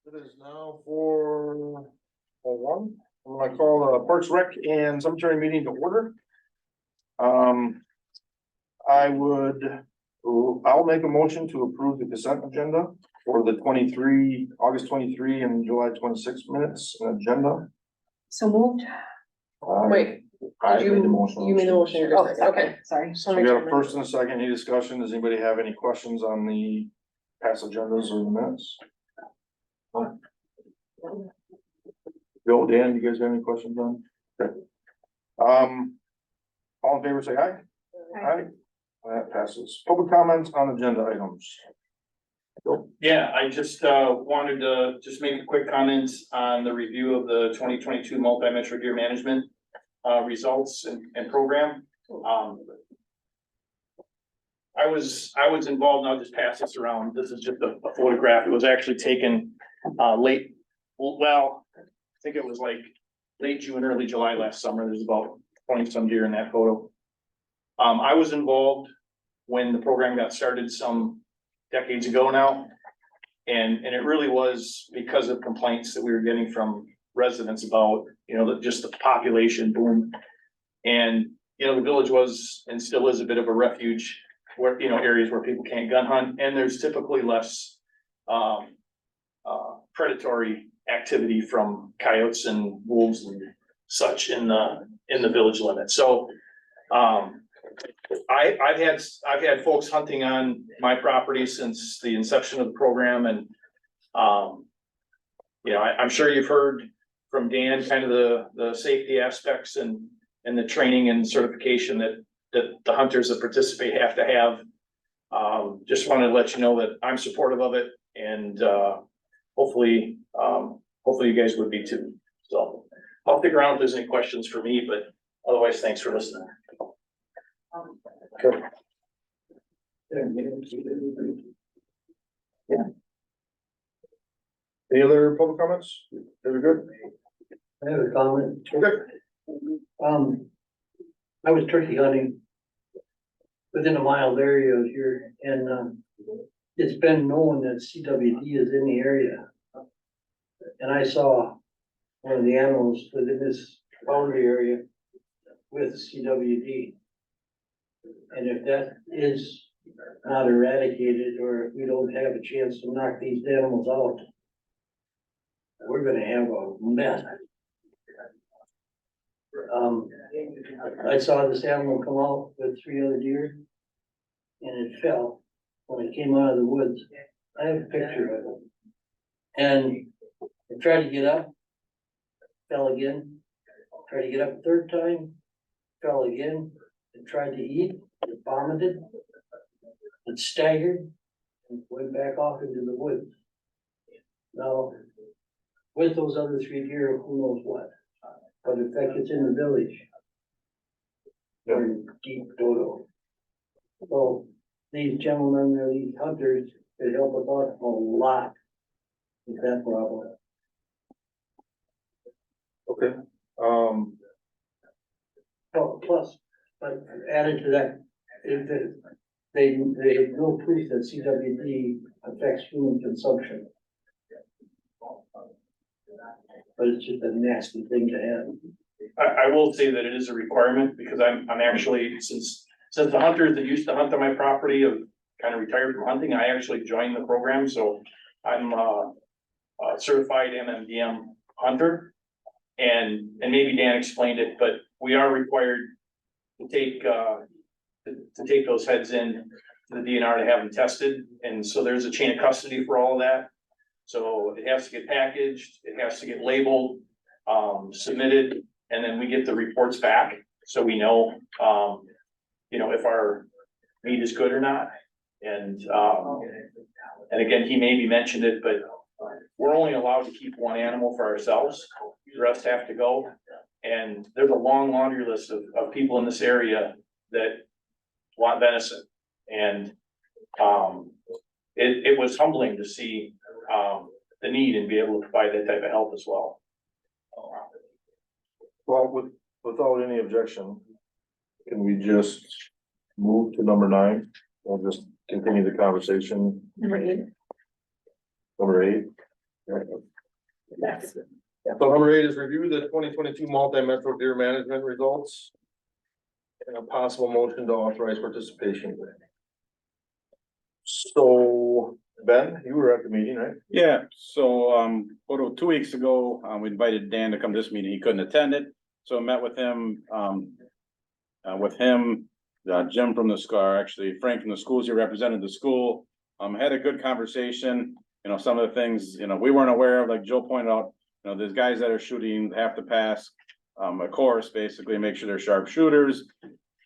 It is now 4:01. I'm gonna call the Parks Rec and Cemetery meeting to order. I'll make a motion to approve the consent agenda for the August 23 and July 26 minutes agenda. So moved. Wait, I did made the motion. you made the motion. You're just second. Okay, sorry. So we got a first and a second. Any discussion? Does anybody have any questions on the past agendas or the minutes? Bill, Dan, you guys have any questions on? Okay. All in favor, say aye. Aye. That passes. Public comments on agenda items. Bill? Yeah, I just wanted to just make a quick comment on the review of the 2022 multi-metro deer management results and program. I was involved, and I'll just pass this around. This is just a photograph. It was actually taken I think it was like late June, early July last summer. There's about 20 some deer in that photo. I was involved when the program got started some decades ago now. And it really was because of complaints that we were getting from residents about, just the population boom. And, the village was and still is a bit of a refuge where, areas where people can't gun hunt, and there's typically less predatory activity from coyotes and wolves and such in the village limit. So I've had folks hunting on my property since the inception of the program, and I'm sure you've heard from Dan kind of the safety aspects and the training and certification that the hunters that participate have to have. Just wanted to let you know that I'm supportive of it, and hopefully you guys would be too. So I'll figure out if there's any questions for me, but otherwise, thanks for listening. Okay. Yeah. Any other public comments? Very good. I have a comment. Okay. I was turkey hunting within a mile area here, and it's been known that CWD is in the area. And I saw one of the animals within this boundary area with CWD. And if that is not eradicated, or if we don't have a chance to knock these animals out, we're gonna have a mess. I saw this animal come out with 3 other deer, and it fell when it came out of the woods. I have a picture of it. And I tried to get up, fell again, tried to get up a third time, fell again, and tried to eat, it vomited, it staggered, and went back off into the woods. Now, with those other 3 deer, who knows what? But if that gets in the village, they're in deep dodo. So these gentlemen, or these hunters, could help us out a lot with that problem. Okay. Oh, plus, but added to that, is that they have no proof that CWD affects human consumption. But it's just a nasty thing to have. I will say that it is a requirement, because I'm actually, since the hunters that used to hunt on my property have kind of retired from hunting, I actually joined the program, so I'm a certified MMDM hunter. And maybe Dan explained it, but we are required to take those heads in to the DNR to have them tested, and so there's a chain of custody for all of that. So it has to get packaged, it has to get labeled, submitted, and then we get the reports back, so we know, if our meat is good or not. And again, he maybe mentioned it, but we're only allowed to keep 1 animal for ourselves. The rest have to go. And there's a long laundry list of people in this area that want venison. And it was humbling to see the need and be able to provide that type of help as well. Well, without any objection, can we just move to number 9? We'll just continue the conversation. Number 8. Number 8. Yes. So number 8 is review the 2022 multi-metro deer management results. And a possible motion to authorize participation. So, Ben, you were at the meeting, right? Yeah, so, about 2 weeks ago, we invited Dan to come to this meeting. He couldn't attend it. So I met with him, Jim from the SCAR, actually Frank from the schools, he represented the school. Had a good conversation, you know, some of the things, you know, we weren't aware of, like Joe pointed out, you know, there's guys that are shooting, have to pass a course, basically make sure they're sharp shooters.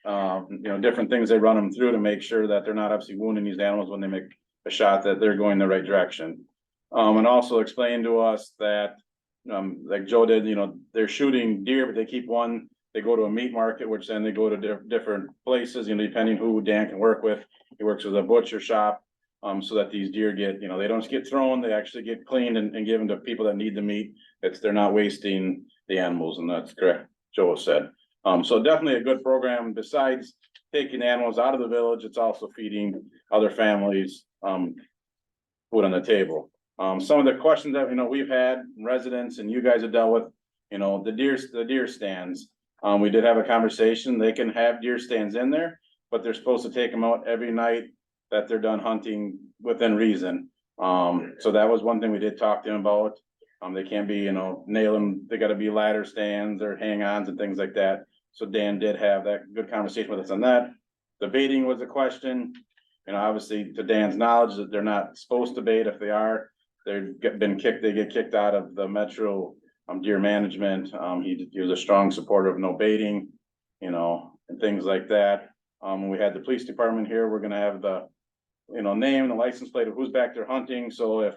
You know, different things they run them through to make sure that they're not obviously wounding these animals when they make a shot, that they're going the right direction. And also explain to us that, like Joe did, you know, they're shooting deer, but they keep one, they go to a meat market, which then they go to different places, you know, depending who Dan can work with. He works with a butcher shop, so that these deer get, you know, they don't just get thrown, they actually get cleaned and given to people that need the meat. They're not wasting the animals, and that's correct, Joe said. So definitely a good program. Besides taking animals out of the village, it's also feeding other families, food on the table. Some of the questions that, you know, we've had residents and you guys have dealt with, you know, the deer stands. We did have a conversation. They can have deer stands in there, but they're supposed to take them out every night that they're done hunting within reason. So that was one thing we did talk to them about. They can't be, you know, nail them. They gotta be ladder stands or hang-ons and things like that. So Dan did have that good conversation with us on that. The baiting was a question. You know, obviously to Dan's knowledge that they're not supposed to bait. If they are, they get kicked out of the metro deer management. He was a strong supporter of no baiting, you know, and things like that. We had the police department here. We're gonna have the, you know, name and the license plate of who's back there hunting. So if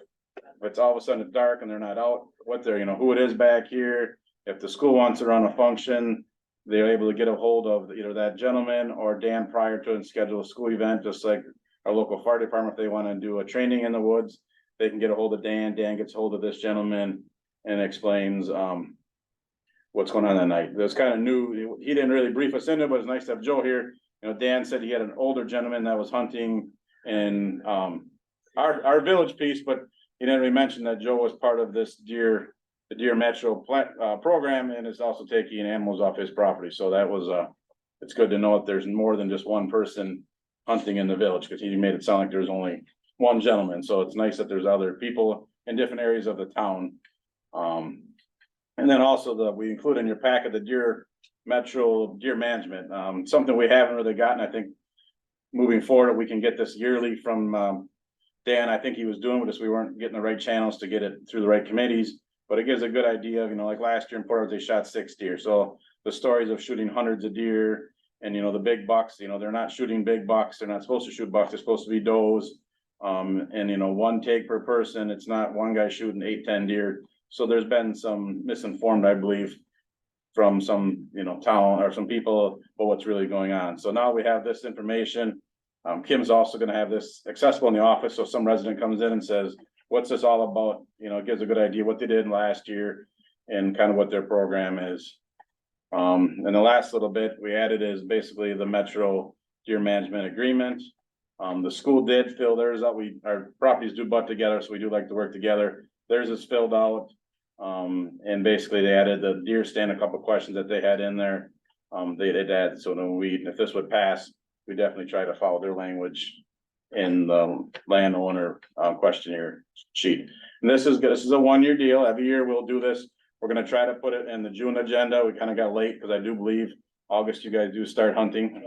it's all of a sudden it's dark and they're not out, what they're, you know, who it is back here. If the school wants to run a function, they're able to get a hold of either that gentleman or Dan prior to and schedule a school event, just like our local fire department. If they want to do a training in the woods, they can get a hold of Dan. Dan gets a hold of this gentleman and explains what's going on that night. It was kind of new. He didn't really brief us into it, but it's nice to have Joe here. You know, Dan said he had an older gentleman that was hunting in our village piece, but he didn't really mention that Joe was part of this the Deer Metro program, and is also taking animals off his property. So that was it's good to know that there's more than just one person hunting in the village, because he made it sound like there's only one gentleman. So it's nice that there's other people in different areas of the town. And then also we include in your packet the Deer Metro deer management, something we haven't really gotten. I think moving forward, we can get this yearly from Dan. I think he was doing with us. We weren't getting the right channels to get it through the right committees, but it gives a good idea of, you know, like last year in Port Edwards, they shot 6 deer. So the stories of shooting hundreds of deer and, you know, the big bucks, you know, they're not shooting big bucks. They're not supposed to shoot bucks. They're supposed to be does. And, you know, 1 take per person. It's not one guy shooting 8-10 deer. So there's been some misinformed, I believe, from some, you know, town or some people about what's really going on. So now we have this information. Kim's also gonna have this accessible in the office. So if some resident comes in and says, what's this all about? You know, it gives a good idea what they did last year and kind of what their program is. And the last little bit we added is basically the Metro Deer Management Agreement. The school did fill theirs out. Our properties do butt together, so we do like to work together. Theirs is filled out. And basically they added the deer stand, a couple of questions that they had in there. They did add, so then if this would pass, we definitely try to follow their language in the landowner questionnaire sheet. And this is a 1-year deal. Every year we'll do this. We're gonna try to put it in the June agenda. We kind of got late because I do believe August you guys do start hunting.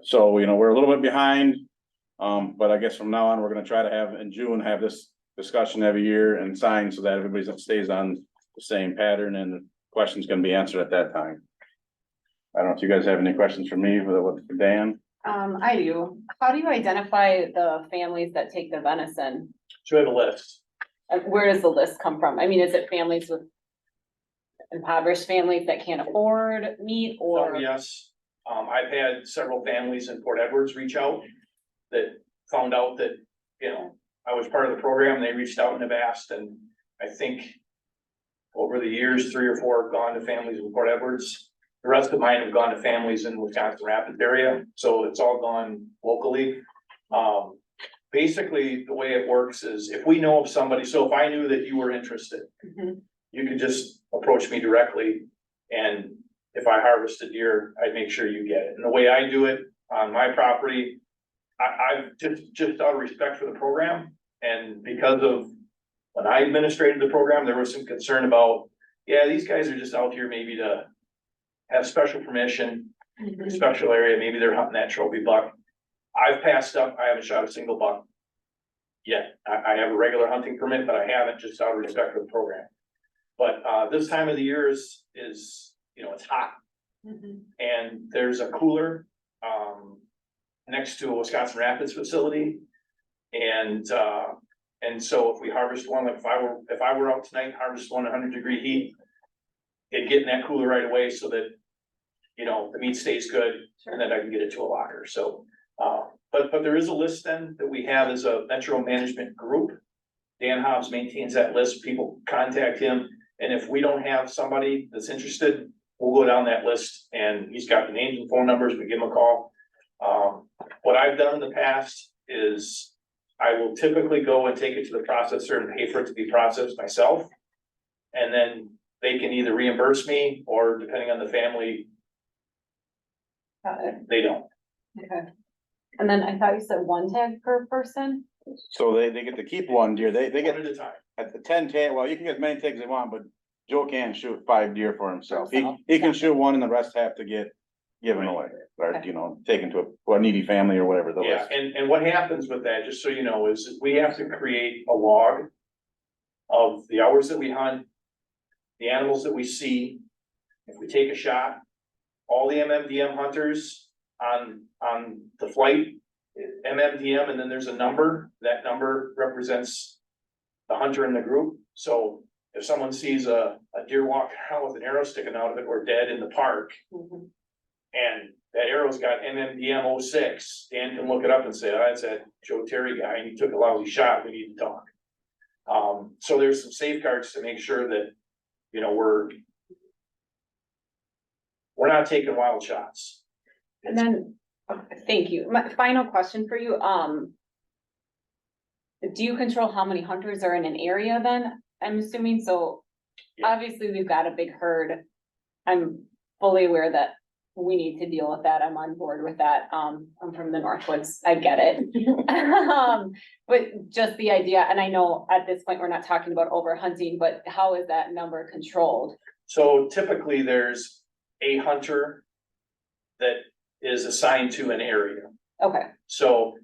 So, you know, we're a little bit behind. But I guess from now on, we're gonna try to have in June, have this discussion every year and sign so that everybody stays on the same pattern and questions can be answered at that time. I don't know if you guys have any questions for me for Dan. I do. How do you identify the families that take the venison? So we have a list. Where does the list come from? I mean, is it families with impoverished families that can't afford meat, or? Yes, I've had several families in Port Edwards reach out that found out that, you know, I was part of the program. They reached out and have asked, and I think over the years, 3 or 4 have gone to families in Port Edwards. The rest of mine have gone to families in Wisconsin Rapids area, so it's all gone locally. basically, the way it works is if we know of somebody, so if I knew that you were interested, Mhm. you could just approach me directly. And if I harvest a deer, I'd make sure you get it. And the way I do it on my property, I've just out of respect for the program and because of when I administrated the program, there was some concern about, yeah, these guys are just out here maybe to have special permission, Mhm. special area, maybe they're hunting that trophy buck. I've passed up, I haven't shot a single buck yet. I have a regular hunting permit, but I haven't just out of respect for the program. But, this time of the year is, you know, it's hot Mhm. and there's a cooler, next to a Wisconsin Rapids facility. And so if we harvest one, like if I were out tonight, harvest one 100-degree heat, it'd get in that cooler right away so that, you know, the meat stays good Sure. and then I can get it to a locker. So, but there is a list then that we have as a metro management group. Dan Hobbs maintains that list. People contact him. And if we don't have somebody that's interested, we'll go down that list and he's got the names and phone numbers. We give him a call. What I've done in the past is I will typically go and take it to the processor and pay for it to be processed myself. And then they can either reimburse me or depending on the family, Got it. they don't. Okay. And then I thought you said one tag per person? So they get to keep one deer, they One get at a time. at the 10 tag, well, you can get as many tags as they want, but Joe can't shoot 5 deer for himself. Himself, He can yeah. shoot one and the rest have to get given away, or, Okay. you know, taken to a needy family or whatever the Yeah, list. and what happens with that, just so you know, is we have to create a log of the hours that we hunt, the animals that we see, if we take a shot, all the MMDM hunters on the flight, MMDM, and then there's a number, that number represents the hunter in the group. So if someone sees a deer walk out with an arrow sticking out of it or dead in the park, Mhm. and that arrow's got MMDM 06, Dan can look it up and say, oh, that's that Joe Terry guy, and he took a lousy shot, we need to talk. So there's some safeguards to make sure that, you know, we're not taking wild shots. And then, okay, thank you. My final question for you, do you control how many hunters are in an area then? I'm assuming so. Yeah. Obviously, we've got a big herd. I'm fully aware that we need to deal with that. I'm on board with that. I'm from the Northwoods. I get it. But just the idea, and I know at this point, we're not talking about over hunting, but how is that number controlled? So typically there's a hunter that is assigned to an area. Okay, So,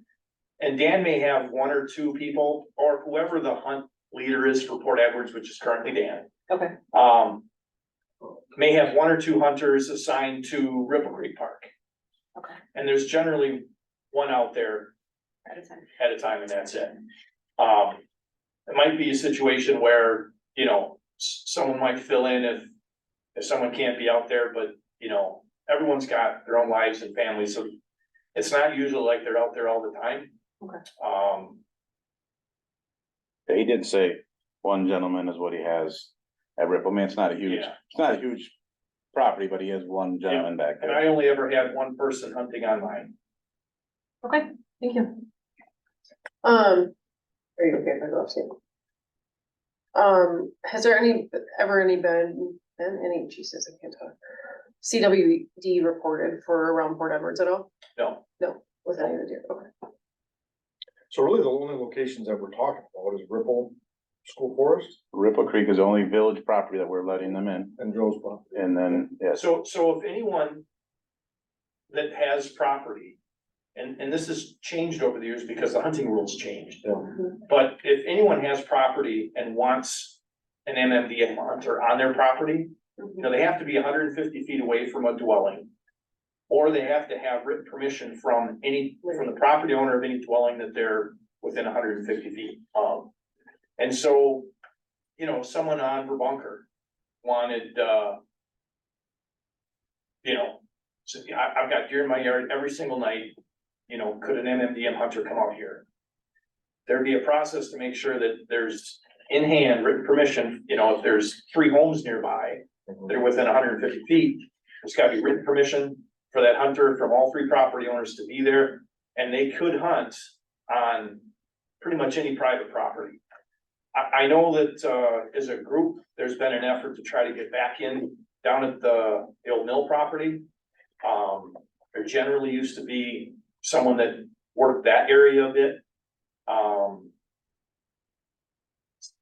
and Dan may have 1 or 2 people, or whoever the hunt leader is for Port Edwards, which is currently Dan. okay, May have 1 or 2 hunters assigned to Ripple Creek Park. okay. And there's generally one out there At a time. at a time and that's it. It might be a situation where, you know, someone might fill in if someone can't be out there, but, you know, everyone's got their own lives and families, so it's not usually like they're out there all the time. Okay. He did say one gentleman is what he has at Ripple. I mean, it's not a huge, Yeah. it's not a huge property, but he has one gentleman back And there. I only ever had 1 person hunting on mine. Okay, thank you. Are you okay if I go upstairs? Has there been any, Jesus, I can't talk. CWD reported for around Port Edwards at all? No, No, with any of the deer, okay. So really the only locations that we're talking about is Ripple School Forest Ripple Creek is the only village property that we're letting them in. and Joe's property. And then, yes, so if anyone that has property, and this has changed over the years because the hunting rules changed. Yeah. But if anyone has property and wants an MMDM hunter on their property, you know, they have to be 150 feet away from a dwelling. Or they have to have written permission from the property owner of any dwelling that they're within 150 feet of. And so, you know, someone on Verbunker wanted, you know, so I've got deer in my yard every single night, you know, could an MMDM hunter come out here? There'd be a process to make sure that there's in hand written permission, you know, if there's 3 homes nearby, they're within 150 feet, there's gotta be written permission for that hunter from all 3 property owners to be there, and they could hunt on pretty much any private property. I know that, as a group, there's been an effort to try to get back in down at the old mill property. There generally used to be someone that worked that area a bit.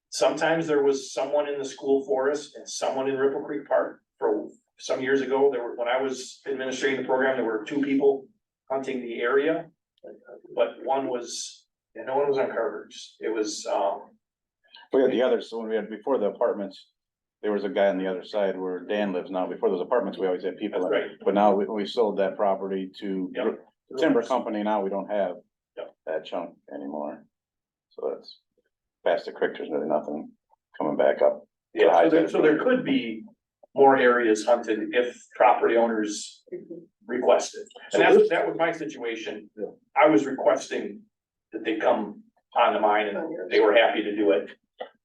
Sometimes there was someone in the school forest and someone in Ripple Creek Park. For some years ago, when I was administrating the program, there were 2 people hunting the area. But no one was on Carter's. It was, We had the others, so when we had, before the apartments, there was a guy on the other side where Dan lives now. Before those apartments, we always had people. That's right. But now we sold that property to Yep. the timber company. Now we don't have Yep. that chunk anymore. So that's past the creek, there's really nothing coming back up. yeah, so there could be more areas hunted if property owners requested. And that was my situation. Yeah. I was requesting that they come onto mine and they were happy to do it.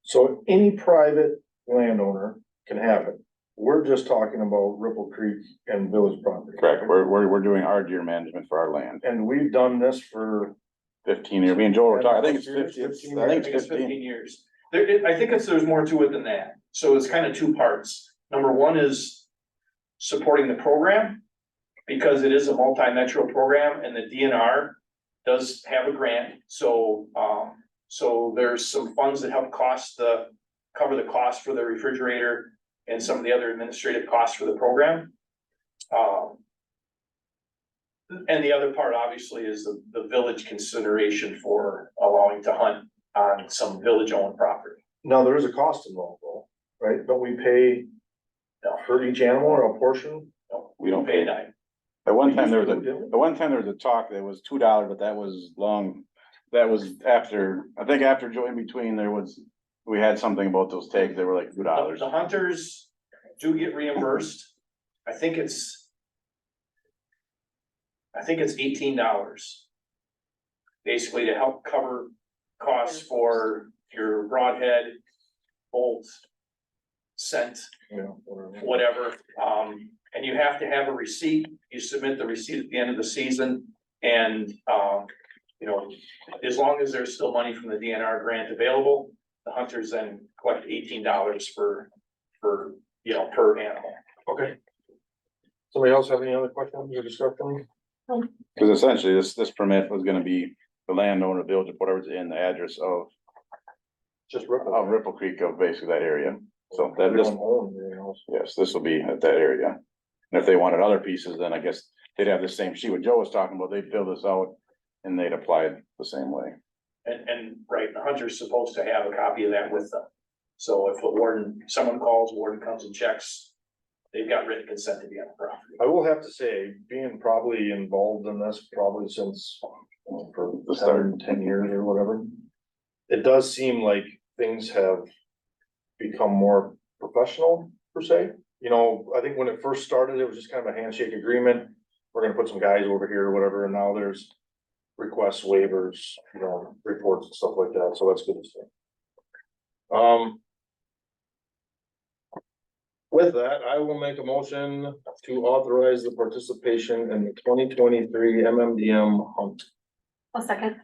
So any private landowner can have it. We're just talking about Ripple Creek and village property. Correct, we're doing our deer management for our land, And we've done this for 15 years, me and Joel were talking, I think it's 15 50, I think it's 15. 15 years. I think there's more to it than that. So it's kind of 2 parts. Number one is supporting the program because it is a multi-metro program and the DNR does have a grant. So, so there's some funds that help cover the cost for the refrigerator and some of the other administrative costs for the program. And the other part obviously is the village consideration for allowing to hunt on some village-owned property. Now, there is a cost involved though, right? Don't we pay for each animal or a portion? No, We don't pay a dime. At one time, there was Didn't we? a talk that was $2, but that was that was after, I think after Joe, in between, we had something about those tags, they were like $2. The hunters do get reimbursed. I think it's $18. Basically to help cover costs for your broadhead, bolt, scent, Yeah, whatever. And you have to have a receipt. You submit the receipt at the end of the season. And, you know, as long as there's still money from the DNR grant available, the hunters then collect $18 for, you know, per animal. Okay. Somebody else have any other questions or discussion? Cause essentially, this permit was gonna be the landowner, village, whatever's in the address of Just Ripple. Ripple Creek, of basically that area. So We that, don't own anything else. yes, this will be at that area. And if they wanted other pieces, then I guess they'd have the same sheet what Joe was talking about, they'd fill this out and they'd apply it the same way. And right, the hunter's supposed to have a copy of that with them. So if someone calls, warden comes and checks, they've got written consent to be on the property. I will have to say, being probably involved in this probably since for The start. 10 years or whatever. It does seem like things have become more professional per se. You know, I think when it first started, it was just kind of a handshake agreement. We're gonna put some guys over here or whatever, and now there's requests, waivers, you know, reports and stuff like that, so that's good to see. With that, I will make a motion to authorize the participation in the 2023 MMDM hunt. A second.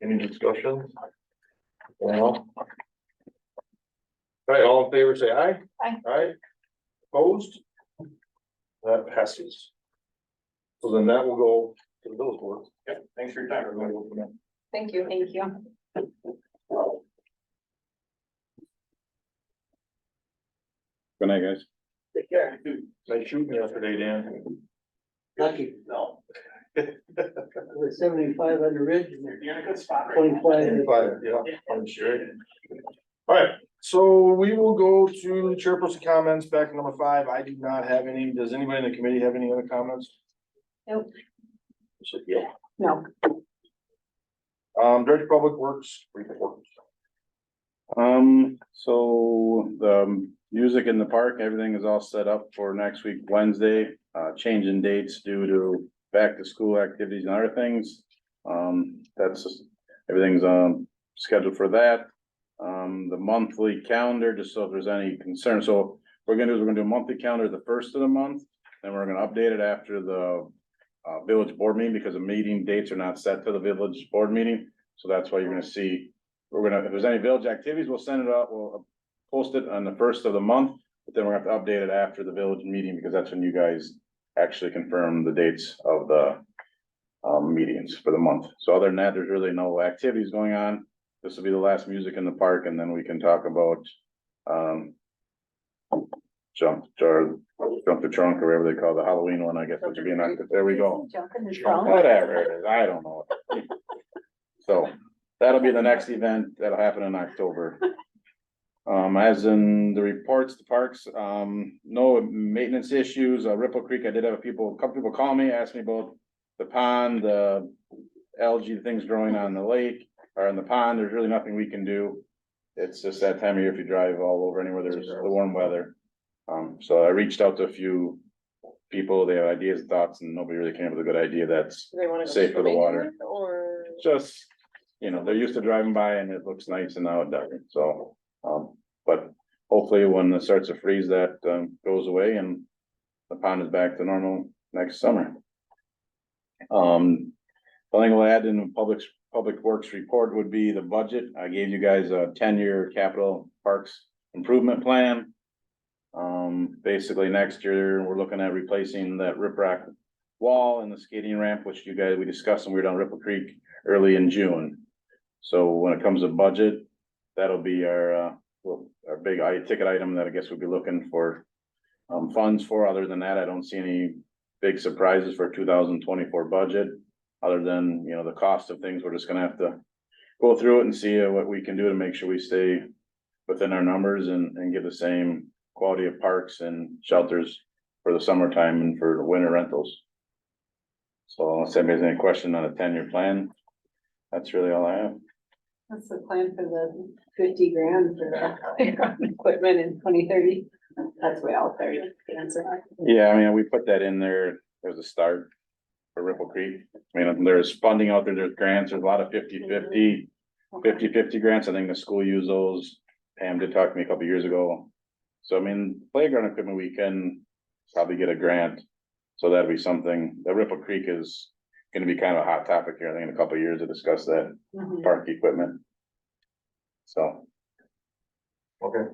Any discussion? Well. All right, all in favor, say aye. Aye. Aye. Opposed? That passes. So then that will go to the village board. Yep, thanks for your time, everybody. Thank you. Thank you. Good night, guys. Take care. Nice shooting yesterday, Dan. Lucky, No, with 75 on the ridge and you're in a good spot. 25. Yeah, I'm sure. All right, so we will go to chairperson comments, back to number 5. I do not have any. Does anybody in the committee have any other comments? Nope. Yeah. No. Director of Public Works report. So the music in the park, everything is all set up for next week, Wednesday, changing dates due to back to school activities and other things. Everything's scheduled for that. The monthly calendar, just so if there's any concern, so what we're gonna do a monthly calendar the first of the month, then we're gonna update it after the village board meeting, because the meeting dates are not set to the village board meeting. So that's why you're gonna see, if there's any village activities, we'll send it out, we'll post it on the first of the month. But then we're gonna have to update it after the village meeting, because that's when you guys actually confirm the dates of the meetings for the month. So other than that, there's really no activities going on. This will be the last music in the park, and then we can talk about jump the trunk, or whatever they call the Halloween one, I guess, which would be an, there we go. Jump in the trunk. Whatever it is, I don't know. So that'll be the next event that'll happen in October. As in the reports, the parks, no maintenance issues, Ripple Creek, I did have a couple people call me, ask me about the pond, the algae things growing on the lake, or in the pond. There's really nothing we can do. It's just that time of year if you drive all over anywhere there's the warm weather. So I reached out to a few people, they have ideas and thoughts, and nobody really came up with a good idea that's Do they wanna go safe for the swimming in water. it, or? Just, they're used to driving by and it looks nice, and now it doesn't, so, but hopefully when it starts to freeze, that, goes away and the pond is back to normal next summer. The thing I'll add in the public works report would be the budget. I gave you guys a 10-year capital parks improvement plan. Basically next year, we're looking at replacing that riprap wall and the skating ramp, which we discussed when we were down Ripple Creek early in June. So when it comes to budget, that'll be our big ticket item that I guess we'll be looking for funds for. Other than that, I don't see any big surprises for 2024 budget. Other than, the cost of things, we're just gonna have to go through it and see what we can do to make sure we stay within our numbers and give the same quality of parks and shelters for the summertime and for the winter rentals. So unless anybody has any question on a 10-year plan, that's really all I have. What's the plan for the 50 grand for the playground equipment in 2030? That's way out there, the answer. Yeah, I mean, we put that in there as a start for Ripple Creek. I mean, there's funding out there, there's grants, there's a lot of 50-50 grants. I think the school used those. Pam did talk to me a couple years ago. So I mean, playground equipment, we can probably get a grant. So that'd be something, that Ripple Creek is gonna be kind of a hot topic here, I think in a couple of years to discuss that Mhm. park equipment. So. Okay.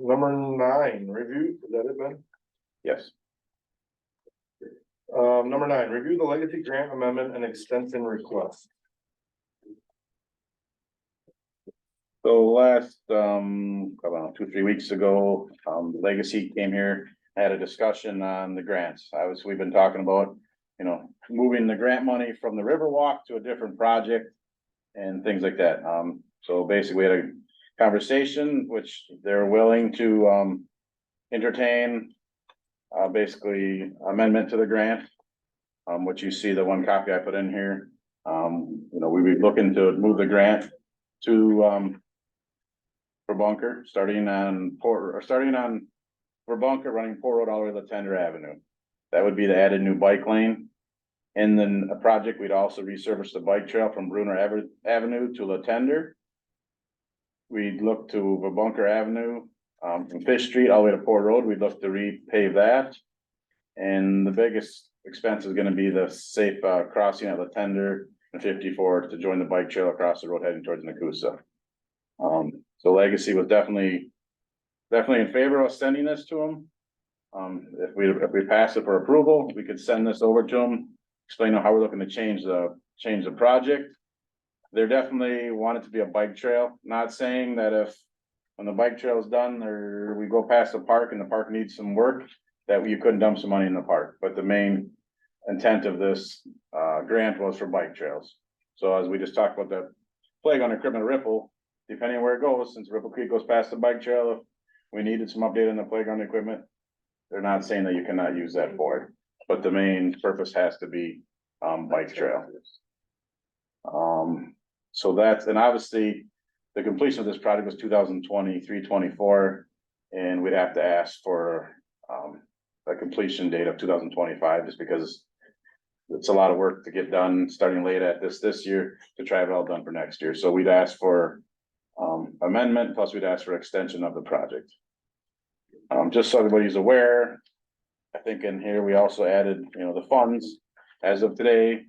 Number 9, review, is that it, Ben? Yes, Number 9, review the legacy grant amendment and extension request. so last, I don't know, 2-3 weeks ago, Legacy came here, had a discussion on the grants. We've been talking about, moving the grant money from the Riverwalk to a different project and things like that. So basically we had a conversation, which they're willing to, entertain, basically amendment to the grant. Which you see the one copy I put in here. We'd be looking to move the grant to, for Bunker, starting on for Bunker, running Port Road all the way to Tender Avenue. That would be the added new bike lane. And then a project, we'd also resurface the bike trail from Bruner Avenue to La Tender. We'd look to Bunker Avenue, from Fish Street all the way to Port Road. We'd look to repave that. And the biggest expense is gonna be the safe, crossing at La Tender and 54 to join the bike trail across the road heading towards Nakusa. So Legacy was definitely in favor of sending this to them. If we pass it for approval, we could send this over to them, explain how we're looking to change the project. They're definitely want it to be a bike trail, not saying that if when the bike trail is done or we go past the park and the park needs some work, that you couldn't dump some money in the park. But the main intent of this grant was for bike trails. So as we just talked about the playground equipment Ripple, depending on where it goes, since Ripple Creek goes past the bike trail, if we needed some update on the playground equipment, they're not saying that you cannot use that for it, but the main purpose has to be bike trail. So that's, and obviously the completion of this project was 2023-24, and we'd have to ask for a completion date of 2025, just because it's a lot of work to get done starting late at this year to try it all done for next year. So we'd ask for amendment, plus we'd ask for extension of the project. Just so everybody's aware, I think in here we also added, the funds. as of today,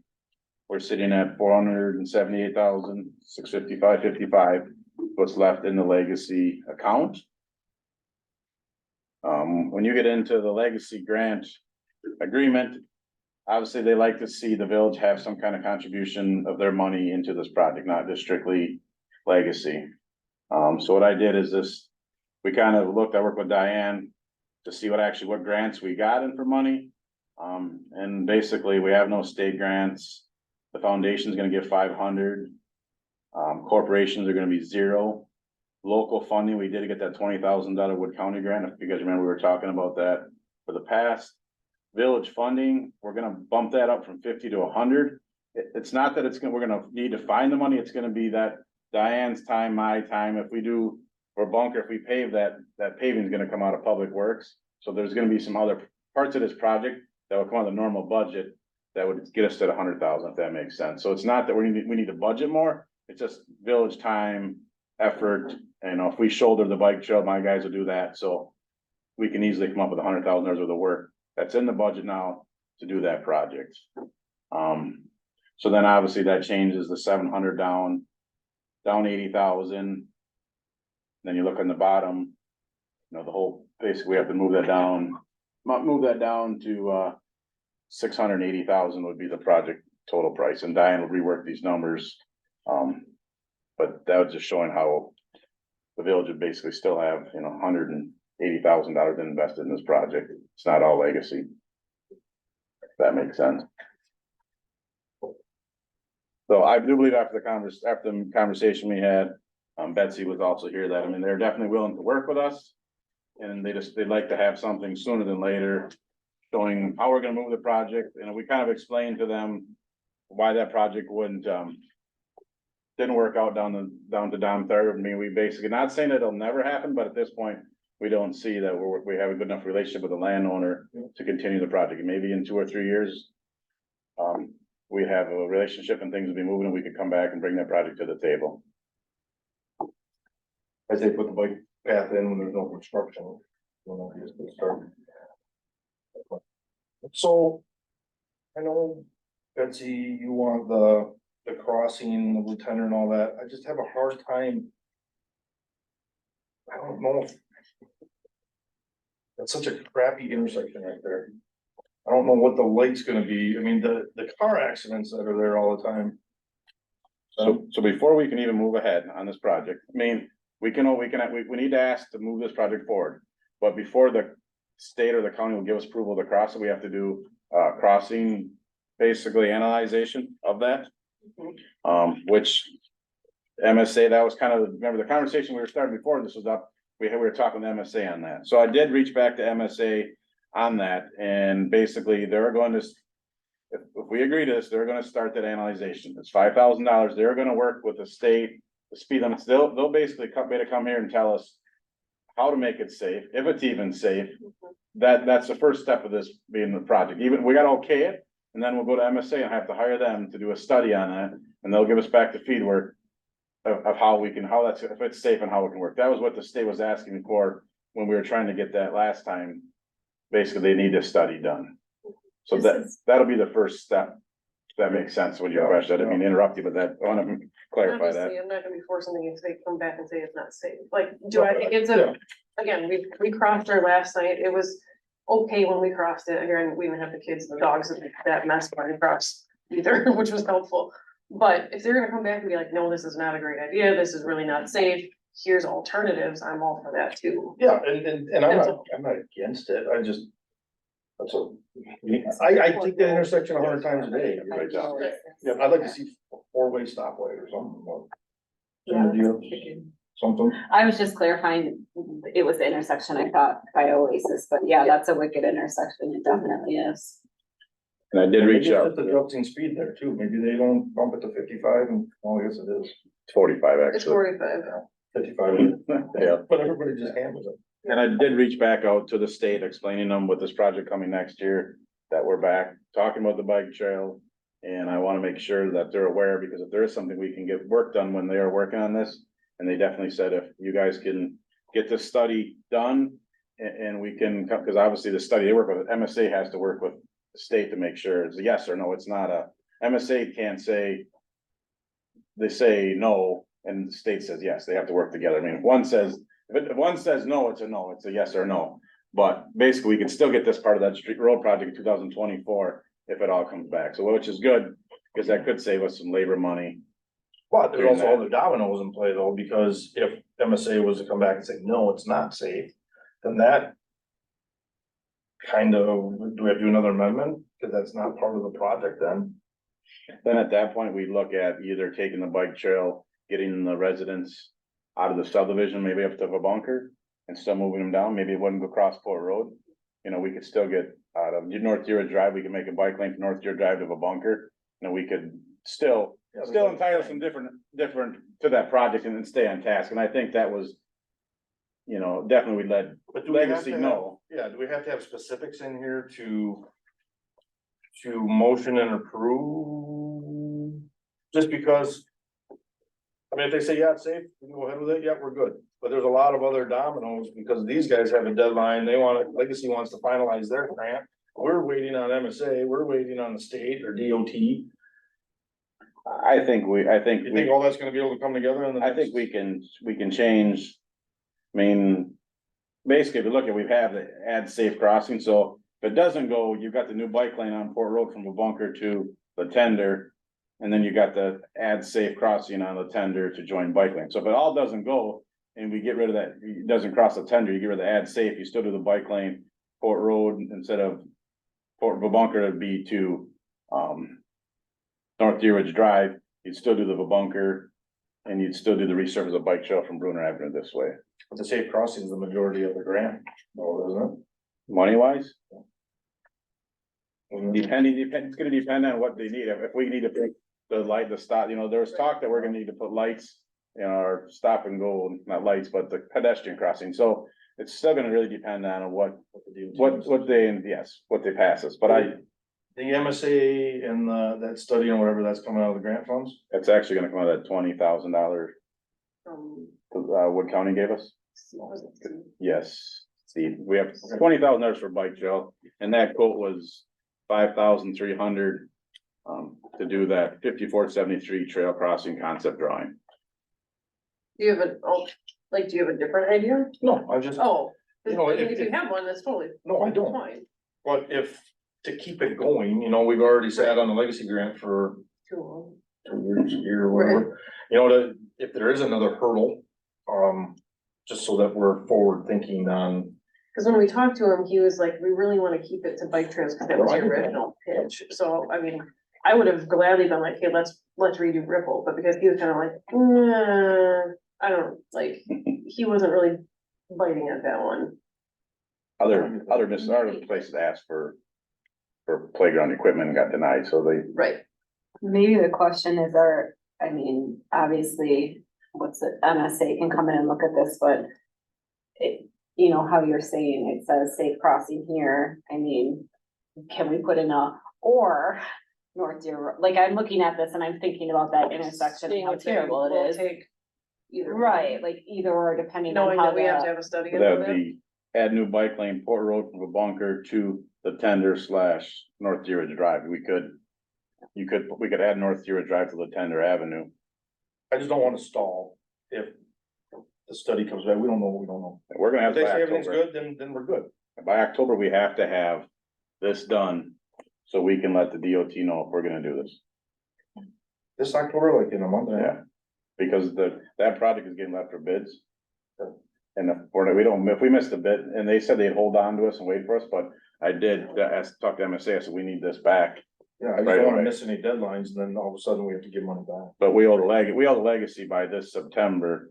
we're sitting at 478,655.55. What's left in the legacy account. When you get into the legacy grant agreement, obviously they like to see the village have some kind of contribution of their money into this project, not just strictly legacy. So what I did is this, we kind of looked, I worked with Diane to see what grants we got in for money. And basically we have no state grants. The foundation's gonna give 500. Corporations are gonna be 0. Local funding, we did get that $20,000 Wood County grant. If you guys remember, we were talking about that for the past. Village funding, we're gonna bump that up from 50 to 100. It's not that we're gonna need to find the money. It's gonna be that Diane's time, my time. If we do, for bunker, if we pave that paving is gonna come out of Public Works. So there's gonna be some other parts of this project that will come out of the normal budget that would get us to the 100,000, if that makes sense. So it's not that we need to budget more. It's just village time, effort. And if we shoulder the bike trail, my guys will do that. So we can easily come up with $100,000 worth of work that's in the budget now to do that project. So then obviously that changes the 700 down 80,000. Then you look on the bottom, the whole, basically we have to move that down to 680,000 would be the project total price, and Diane will rework these numbers. But that was just showing how the village would basically still have, $180,000 invested in this project. It's not all legacy. If that makes sense. So I do believe after the conversation we had, Betsy was also here that, they're definitely willing to work with us. And they'd like to have something sooner than later, showing how we're gonna move the project. And we kind of explained to them why that project didn't work out down to Dom Third. We basically, not saying that it'll never happen, but at this point, we don't see that we have a good enough relationship with the landowner to continue the project. Maybe in 2 or 3 years, we have a relationship and things will be moving and we could come back and bring that project to the table. As they put the bike path in when there's no construction. So, I know, Betsy, you want the crossing, the lieutenant and all that. I just have a hard time. I don't know if that's such a crappy intersection right there. I don't know what the light's gonna be. The car accidents that are there all the time. So before we can even move ahead on this project, we need to ask to move this project forward. But before the state or the county will give us approval to cross it, we have to do crossing, basically analyzation of that. Which MSA, that was kind of, remember the conversation we were starting before this was up, we were talking to MSA on that. So I did reach back to MSA on that, and basically they're going to, if we agree to this, they're gonna start that analyzation. It's $5,000. They're gonna work with the state, the speed limits. They'll basically come here and tell us how to make it safe, if it's even safe. That's the first step of this being the project. Even we gotta okay it, and then we'll go to MSA and have to hire them to do a study on that, and they'll give us back the feed work of how if it's safe and how it can work. That was what the state was asking for when we were trying to get that last time. Basically, they need a study done. So that'll be the first step. If that makes sense when you question. I didn't mean to interrupt you, but I want to clarify that. I'm not gonna be forcing something if they come back and say it's not safe. Like, do I think it's again, we crossed there last night. It was okay when we crossed it. Again, we didn't have the kids and the dogs and that mess when we crossed either, which was helpful. But if they're gonna come back and be like, no, this is not a great idea, this is really not safe, here's alternatives, I'm all for that too. Yeah, and I'm not against it. I just. I take that intersection 100 times a day. Right down. Yeah, I'd like to see a 4-way stoplight or something. Something. I was just clarifying, it was the intersection I thought by Oasis, but yeah, that's a wicked intersection, it definitely is. And I did reach out. The adjusting speed there too, maybe they don't bump it to 55 and, well, I guess it is. 45 It's actually. 45. 55. Yeah. But everybody just handles it. And I did reach back out to the state explaining them with this project coming next year, that we're back talking about the bike trail. And I want to make sure that they're aware, because if there is something we can get work done when they are working on this. And they definitely said if you guys can get this study done and we can, because obviously the study they work with, MSA has to work with the state to make sure it's a yes or no. It's not a, MSA can't say. They say no, and the state says yes, they have to work together. I mean, if one says no, it's a no, it's a yes or no. But basically, we can still get this part of that street road project in 2024 if it all comes back. So, which is good, because that could save us some labor money. But there's Doing also that. other dominoes in play though, because if MSA was to come back and say, no, it's not safe, then that. Kind of, do we have to do another amendment? Cause that's not part of the project then. Then at that point, we look at either taking the bike trail, getting the residents out of the subdivision, maybe up to a bunker, and still moving them down. Maybe it wouldn't go across Port Road. You know, we could still get out of North Deer Drive. We can make a bike lane from North Deer Drive to a bunker. And we could still entitle some different to that project and then stay on task. And I think that was, you know, definitely we led But do we have legacy to have, no. yeah, do we have to have specifics in here to motion and approve? Just because. I mean, if they say, yeah, it's safe, we can go ahead with it, yeah, we're good. But there's a lot of other dominoes because these guys have a deadline. They want it, Legacy wants to finalize their grant. We're waiting on MSA, we're waiting on the state or DOT. You I think think all that's gonna be able to come together in the I next? think we can change. I mean, basically, if you look at, we've had the add safe crossing, so if it doesn't go, you've got the new bike lane on Port Road from the bunker to the tender. And then you got the add safe crossing on the tender to join bike lane. So if it all doesn't go and we get rid of that, it doesn't cross the tender, you get rid of the add safe, you still do the bike lane, Port Road instead of Port Bunker to be to, North Deer Ridge Drive, you'd still do the bunker. And you'd still do the resurface of bike trail from Bruner Avenue this way. But the safe crossing is the majority of the grant, no, isn't Money wise, it? it's gonna depend on what they need. If we need to put the light, the stop, you know, there was talk that we're gonna need to put lights. You know, or stop and go, not lights, but the pedestrian crossing. So it's still gonna really depend on what they pass us. But The MSA and that study and whatever that's coming out of the grant funds? it's actually gonna come out at $20,000 Um, Wood County gave us. was it- Yes, Steve, we have $20,000 for bike trail, and that quote was 5,300. To do that 5473 trail crossing concept drawing. Do you have do you have a different idea? No, I just, Oh, No, if you have one, that's totally no, I don't. fine. But if, to keep it going, you know, we've already sat on the legacy grant for Too long. 2 years, a year, or whatever. You know, if there is another hurdle, just so that we're forward thinking on. Cause when we talked to him, he was like, we really wanna keep it to bike trails, cause that was No, I your get that. original pitch. So, I mean, I would have gladly been like, hey, let's redo Ripple, but because he was kind of like, I don't, like, he wasn't really biting at that one. Other places asked for playground equipment and got denied, so they, Right. Maybe the question is, obviously, what's it, MSA can come in and look at this, but it, you know, how you're saying, it says safe crossing here, I mean, can we put in or North Deer, like, I'm looking at this and I'm thinking about that intersection, and how terrible it is. Either. Right, like either or depending on Knowing how that we have to the, have a study. that would be add new bike lane, Port Road from a bunker to the tender / North Deer Ridge Drive. We could add North Deer Ridge Drive to the tender avenue. I just don't wanna stall if the study comes back. We don't know what we don't know. We're gonna have If they by say everything's October. good, then we're good. By October, we have to have this done, so we can let the DOT know if we're gonna do this. This October, like in a month and a half. Yeah, because that project is getting left for bids. And if we missed a bid, and they said they'd hold on to us and wait for us, but I did talk to MSA, I said, we need this back. Yeah, I just Right don't wanna away. miss any deadlines, and then all of a sudden we have to give money back. But we owe the legacy by this September.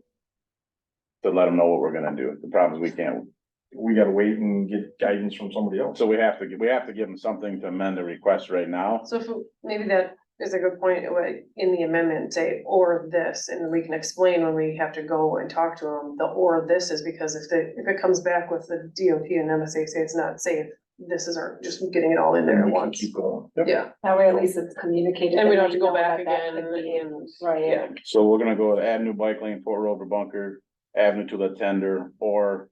To let them know what we're gonna do. The problem is we can't, We gotta wait and get guidance from somebody else. so we have to give them something to amend the request right now. So if, maybe that is a good point, like, in the amendment, say, or this, and we can explain when we have to go and talk to them, the or this is because if it comes back with the DOT and MSA say it's not safe, this is just getting it all in there Then at we can once. keep going. Yep. Yeah, that way at least it's communicated. and we don't have they to go know back that that again could be- and, Right. yeah. So we're gonna go with add new bike lane, Port Road to Bunker Avenue to the tender or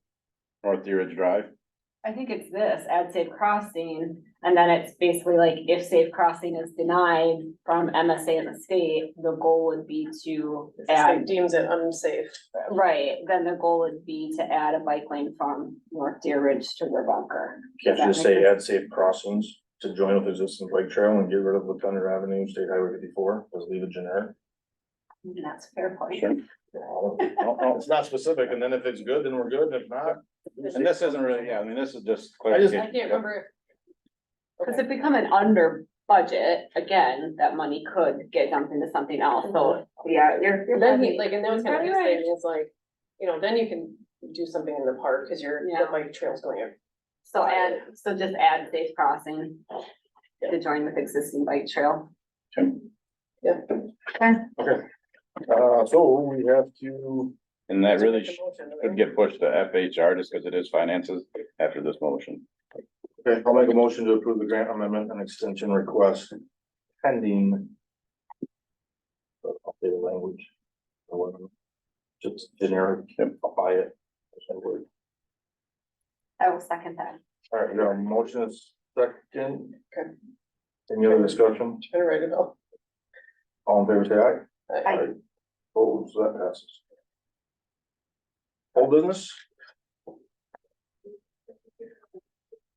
North Deer Ridge Drive. I think it's this, add safe crossing, And then it's basically like if safe crossing is denied from MSA in the state, the goal would be to If the add, state deems it unsafe. right, then the goal would be to add a bike lane from North Deer Ridge to their bunker. Can't you just say add safe crossings to join with existing bike trail and get rid of the Thunder Avenue, State Highway 54, just leave it generic? That's a fair point. Sure. No, it's not specific, and then if it's good, then we're good, if not. And this isn't really, yeah, I mean, this is just I just, clarification. I can't remember. Cause if becoming under budget, again, that money could get dumped into something else, so, yeah, you're. Then probably- he, like, and that was kind of his you're probably thing, is like, you know, then you can do something in the park, cause your, Yeah. the bike trail's going in. So just add safe crossing to join with existing bike trail. Yeah. Okay. So we have to, And that really Make a motion, could get pushed to FHR just because it is finances after this motion. okay, I'll make a motion to approve the grant amendment and extension request pending. Updated language. Or whatever. Just generic, I'll buy it. I will second that. All right, we got a motion is second. Okay. Any other discussion? Trying to write it all. All in favor, say aye. I- Aye. Opposed, that passes. Whole business?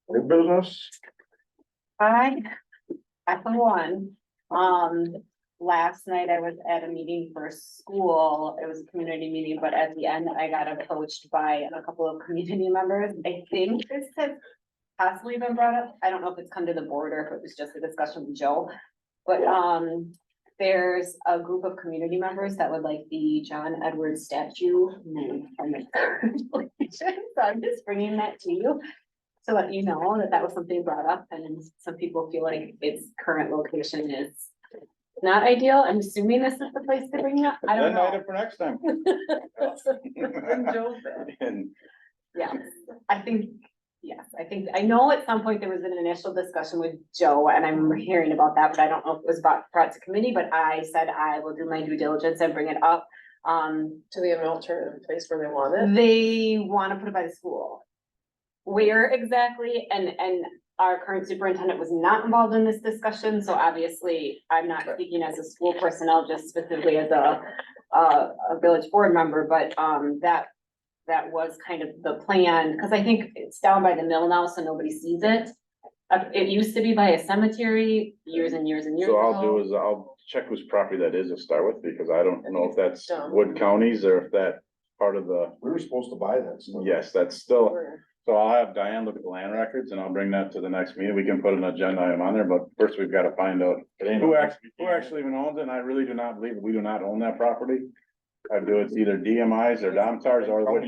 New business? I, at the one, last night I was at a meeting for school. It was a community meeting, but at the end I got approached by a couple of community members. I think this has possibly been brought up. I don't know if it's come to the board or if it was just a discussion with Joe. But, there's a group of community members that would like the John Edwards statue moved from the current location. So I'm just bringing that to you to let you know that that was something brought up, and some people feel like its current location is not ideal. I'm assuming this is the place to bring it up. I don't Then know. item for next time. And Joe's there. And Yes, I think, I know at some point there was an initial discussion with Joe, and I'm hearing about that, but I don't know if it was brought to committee, but I said I will do my due diligence and bring it up. Do they have an alternative place where they want it? They wanna put it by the school. Where exactly, and our current superintendent was not involved in this discussion, so obviously I'm not speaking as a school personnel, just specifically as a village board member, but, that was kind of the plan, cause I think it's down by the mill now, so nobody sees it. It used to be by a cemetery years and years and years so ago. I'll do is I'll check whose property that is to start with, because I don't know if that's Dumb. Wood County's or if that part of the, We were supposed to buy that. stuff. yes, that's still. Or- So I'll have Diane look at the land records and I'll bring that to the next meeting. We can put an agenda item on there, but first we've got to find out It ain't who no- actually even owns it. And I really do not believe that we do not own that property. I do, it's either DMI's or Domtar's or Wood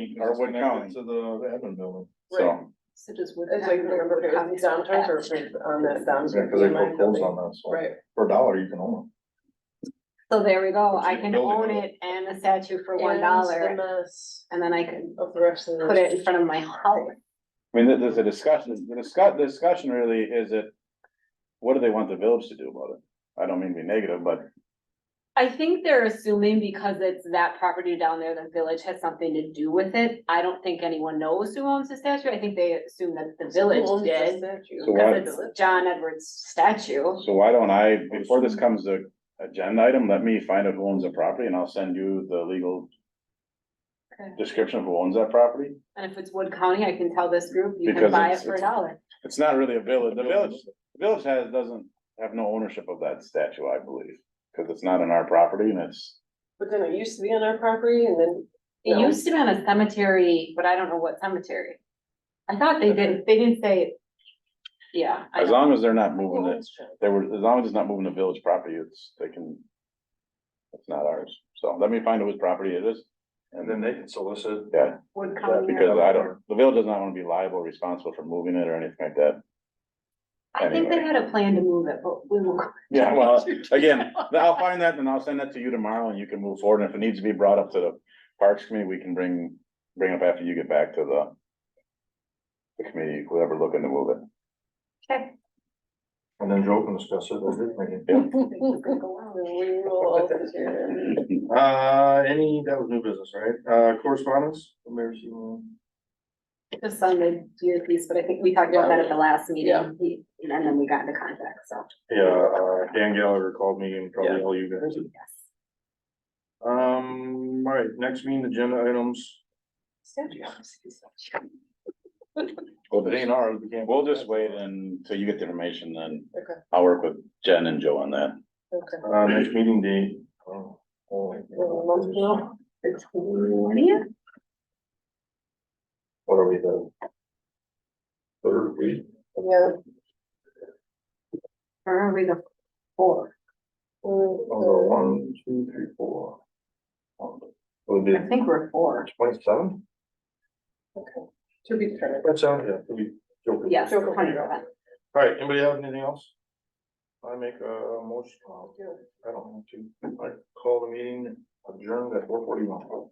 County. To the admin building. So, So just would. It's like, remember, it was Domtar's or on that Dom's. Yeah, cause they put clothes on that, so Right. for $1 you can own So there we go. I Which can building own was it and the statue for And $1, the mess and then I can of the rest of the. put it in front of my house. I mean, there's a discussion, the discussion really is it, what do they want the village to do about it? I don't mean to be negative, but I think they're assuming because it's that property down there, the village has something to do with it. I don't think anyone knows who owns the statue. I think they assume that the village Who owns the did. statue? So why- Because it's John Edwards statue. so why don't I, before this comes to agenda item, let me find out who owns the property and I'll send you the legal Okay. description of who owns that property. And if it's Wood County, I can tell this group, you can Because buy it it's- for $1. It's not really a village, the village doesn't have no ownership of that statue, I believe, because it's not on our property and it's. But then it used to be on our property and then. It No. used to be on a cemetery, but I don't know what cemetery. I thought they didn't say. Yeah. I As don't- long as they're not Who moving it, owns John? as long as it's not moving the village property, it's not ours. So let me find out whose property it is. And then they can solicit. Yeah, Wood Yeah, County. because the village does not want to be liable, or responsible for moving it or anything like that. I think they had a plan to move it, but we will. Yeah, well, again, I'll find that and I'll send that to you tomorrow and you can move forward. And if it needs to be brought up to the Parks Committee, we can bring up after you get back to the committee, whoever looking to move it. Okay. And then Joe can discuss it. at his meeting. We will also hear. That was new business, right? Correspondence? The mayor's email. Just on the deer piece, but I think we talked about that at the last meeting. Yeah. And then we got into contact, so, Yeah, Dan Gallagher called me and probably all you guys. yes. All right, next meeting agenda items. Well, it ain't ours, we can't. We'll just wait until you get the information, then Okay. I'll work with Jen and Joe on that. Okay. Next meeting date. The 20th? What are we the? Third week? Yeah. Or are we the 4th? Oh, 1, 2, 3, 4. Would be I think we're 4. 27? To be determined. That sounds, yeah, it'll be. Joker. Yes, Joker. 100%. All right, anybody have anything else? I make a motion, I don't have to, I call the meeting adjourned at 4:41.